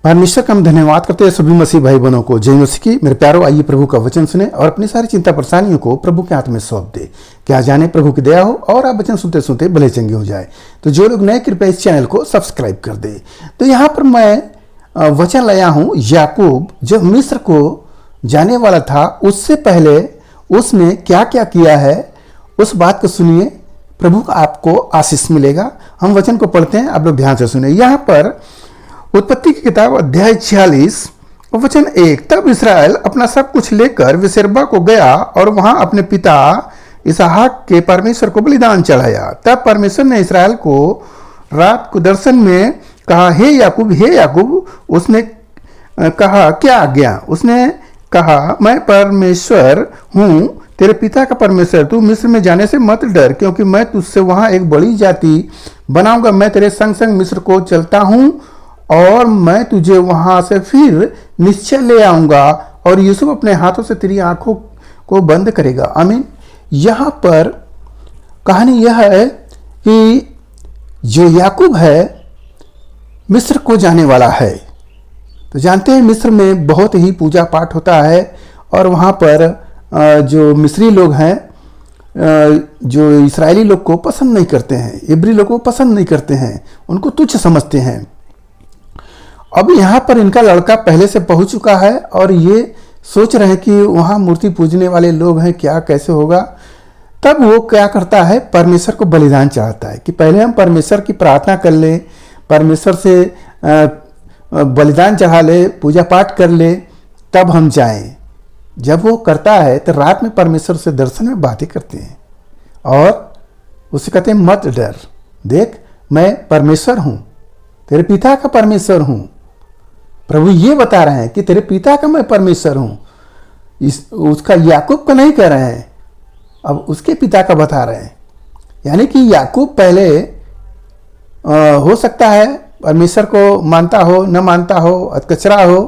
परमेश्वर का हम धन्यवाद करते हैं सभी मसीह भाई बहनों को। जय मसीह की। मेरे प्यारों, आइए प्रभु का वचन सुने और अपनी सारी चिंता परेशानियों को प्रभु के हाथ में सौंप दे। क्या जाने प्रभु की दया हो और आप वचन सुनते सुनते भले चंगे हो जाए। तो जो लोग नए, कृपया इस चैनल को सब्सक्राइब कर दे। तो यहाँ पर मैं वचन लाया हूँ, याकूब जब मिस्र को जाने वाला था उससे पहले उसने क्या क्या किया है, उस बात को सुनिए। प्रभु का आपको आशीष मिलेगा। हम वचन को पढ़ते हैं, आप लोग ध्यान से सुनिए। यहाँ पर उत्पत्ति की किताब अध्याय 46 वचन 1। तब इस्राएल अपना सब कुछ लेकर बेर्शेबा को गया और वहां अपने पिता इसहाक के परमेश्वर को बलिदान चढ़ाया। तब परमेश्वर ने इस्राएल को रात को दर्शन में कहा, हे याकूब, हे याकूब। उसने कहा, क्या आज्ञा? उसने कहा, मैं परमेश्वर हूँ, तेरे पिता का परमेश्वर। तू मिस्र में जाने से मत डर, क्योंकि मैं तुझसे वहां एक बड़ी जाति बनाऊंगा। मैं तेरे संग संग मिस्र को चलता हूँ और मैं तुझे वहां से फिर निश्चय ले आऊंगा और यूसुफ अपने हाथों से तेरी आंखों को बंद करेगा। आमीन। यहां पर कहानी यह है कि जो याकूब है मिस्र को जाने वाला है। तो जानते हैं मिस्र में बहुत ही पूजा पाठ होता है और वहां पर जो मिस्री लोग हैं, जो इस्राएली लोग को पसंद नहीं करते हैं, इब्री लोग को पसंद नहीं करते हैं, उनको तुच्छ समझते हैं। अब यहाँ पर इनका लड़का पहले से पहुंच चुका है और ये सोच रहे हैं कि वहाँ मूर्ति पूजने वाले लोग हैं, क्या कैसे होगा। तब वो क्या करता है, परमेश्वर को बलिदान चढ़ाता है कि पहले हम परमेश्वर की प्रार्थना कर ले, परमेश्वर से बलिदान चढ़ा ले, पूजा पाठ कर ले, तब हम जाएं। जब वो करता है तो रात में परमेश्वर से दर्शन में बातें करते हैं और उससे कहते हैं, मत डर, देख मैं परमेश्वर हूँ, तेरे पिता का परमेश्वर हूँ। प्रभु ये बता रहे हैं कि तेरे पिता का मैं परमेश्वर हूं। उसका याकूब का नहीं कह रहे हैं, अब उसके पिता का बता रहे हैं। यानी कि याकूब पहले हो सकता है परमेश्वर को मानता हो, न मानता हो, अधकचरा हो,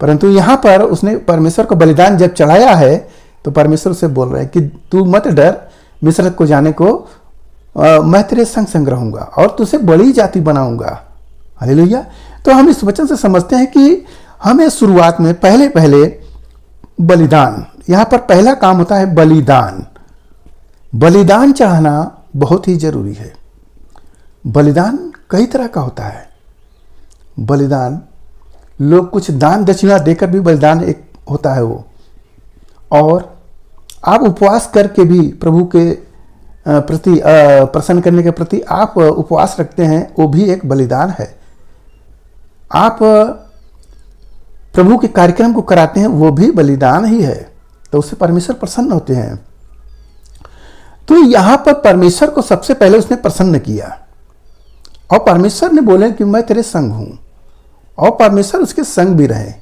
परंतु यहाँ पर उसने परमेश्वर को बलिदान जब चढ़ाया है तो परमेश्वर से बोल रहे हैं कि तू मत डर, मिस्र को जाने को मैं तेरे संग संग रहूंगा और तुझे बड़ी जाति बनाऊंगा। हालेलुया। तो हम इस वचन से समझते हैं कि हमें शुरुआत में पहले बलिदान, यहां पर पहला काम होता है बलिदान। बलिदान चढ़ाना बहुत ही जरूरी है। बलिदान कई तरह का होता है। बलिदान लोग कुछ दान दक्षिणा देकर भी बलिदान एक होता है वो, और आप उपवास करके भी प्रभु के प्रति प्रसन्न करने के प्रति आप उपवास रखते हैं, वो भी एक बलिदान है। आप प्रभु के कार्यक्रम को कराते हैं, वो भी बलिदान ही है, तो उससे परमेश्वर प्रसन्न होते हैं। तो यहां पर परमेश्वर को सबसे पहले उसने प्रसन्न किया और परमेश्वर ने बोले कि मैं तेरे संग हूं, और परमेश्वर उसके संग भी रहे।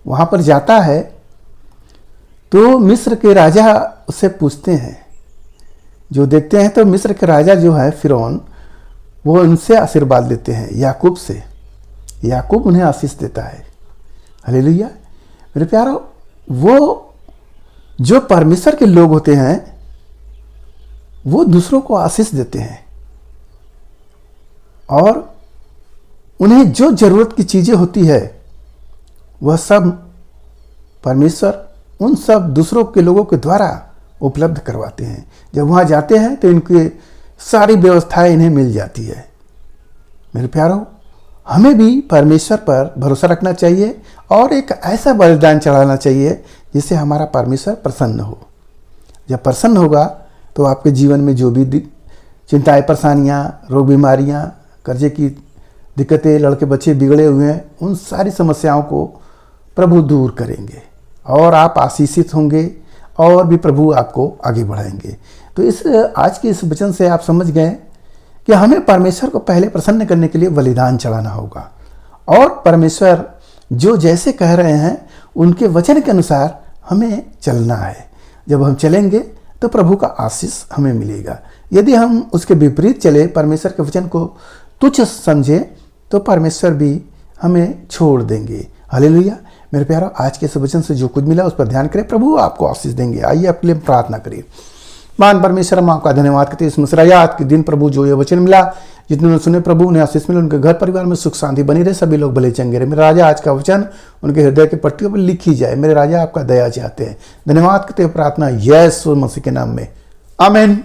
वहां पर जाता है तो मिस्र के राजा उससे पूछते हैं, जो देखते हैं तो मिस्र के राजा जो है फिरौन, वो उनसे आशीर्वाद लेते हैं याकूब से। याकूब उन्हें आशीष देता है। हालेलुया। मेरे प्यारो, वो जो परमेश्वर के लोग होते हैं वो दूसरों को आशीष देते हैं और उन्हें जो जरूरत की चीजें होती है वह सब परमेश्वर उन सब दूसरों के लोगों के द्वारा उपलब्ध करवाते हैं। जब वहां जाते हैं तो इनकी सारी व्यवस्थाएं इन्हें मिल जाती है। मेरे प्यारो, हमें भी परमेश्वर पर भरोसा रखना चाहिए और एक ऐसा बलिदान चढ़ाना चाहिए जिससे हमारा परमेश्वर प्रसन्न हो। जब प्रसन्न होगा तो आपके जीवन में जो भी चिंताएं, परेशानियां, रोग बीमारियां, कर्जे की दिक्कतें, लड़के बच्चे बिगड़े हुए हैं, उन सारी समस्याओं को प्रभु दूर करेंगे और आप आशीषित होंगे और भी प्रभु आपको आगे बढ़ाएंगे। तो इस आज के इस वचन से आप समझ गए कि हमें परमेश्वर को पहले प्रसन्न करने के लिए बलिदान चढ़ाना होगा और परमेश्वर जो जैसे कह रहे हैं उनके वचन के अनुसार हमें चलना है। जब हम चलेंगे तो प्रभु का आशीष हमें मिलेगा। यदि हम उसके विपरीत चले, परमेश्वर के वचन को तुच्छ समझे, तो परमेश्वर भी हमें छोड़ देंगे। हालेलुया। मेरे प्यारो, आज के इस वचन से जो कुछ मिला उस पर ध्यान करें, प्रभु आपको आशीष देंगे। आइए आपके लिए प्रार्थना करिए। महान परमेश्वर, हम आपका धन्यवाद करते हैं इस मुस्कुराहट के दिन प्रभु जो ये वचन मिला, जितने लोग सुने प्रभु उन्हें आशीष मिले, उनके घर परिवार में सुख शांति बनी रहे, सभी लोग भले चंगे रहे। मेरे राजा आज का वचन उनके हृदय के पट्टियों पर लिखी जाए। मेरे राजा आपका दया चाहते हैं। धन्यवाद करते हुए प्रार्थना यीशु मसीह के नाम में, आमीन।